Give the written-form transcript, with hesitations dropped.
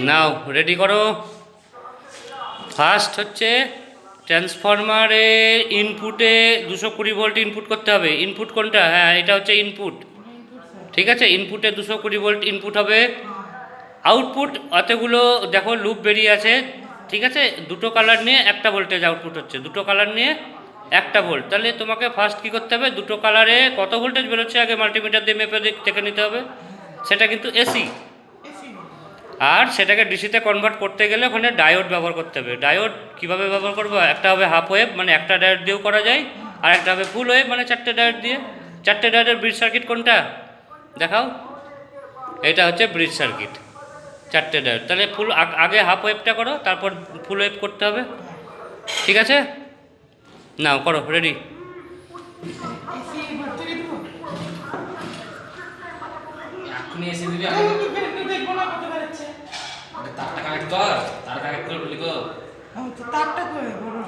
নাও ready করো। First হচ্ছে ট্রান্সফরমারে ইনপুটে 220 volt input করতে হবে। ইনপুট কোনটা? হ্যাঁ, এটা হচ্ছে ইনপুট। ঠিক আছে, ইনপুটে 220 ভোল্ট ইনপুট হবে। আউটপুট অতগুলো দেখো লুপ বেরিয়ে আছে। ঠিক আছে, দুটো কালার নিয়ে একটা ভোল্টেজ আউটপুট হচ্ছে, দুটো কালার নিয়ে একটা ভোল্ট। তাহলে তোমাকে ফার্স্ট কী করতে হবে, দুটো কালারে কত ভোল্টেজ বেরোচ্ছে আগে মাল্টিমিটার দিয়ে মেপে দেখে নিতে হবে। সেটা কিন্তু এসি, আর সেটাকে ডিসিতে কনভার্ট করতে গেলে ওখানে ডায়োড ব্যবহার করতে হবে। ডায়োড কীভাবে ব্যবহার করবো, একটা হবে হাফ ওয়েভ, মানে একটা ডায়োড দিয়েও করা যায়, আর একটা হবে ফুল ওয়েভ, মানে 4টে ডায়োড দিয়ে। 4টে ডায়োডের ব্রিজ সার্কিট কোনটা দেখাও। এটা হচ্ছে ব্রিজ সার্কিট, 4টে ডায়োড। তাহলে ফুল আগে হাফ ওয়েভটা করো, তারপর ফুল ওয়েভ করতে হবে। ঠিক আছে, নাও করো, রেডি। এখনই এসে দিবি, আমি দেখবো না কত বেরোচ্ছে। তারটা কানেক্ট কর, তার কানেক্ট করে বলি গো। তারটা করে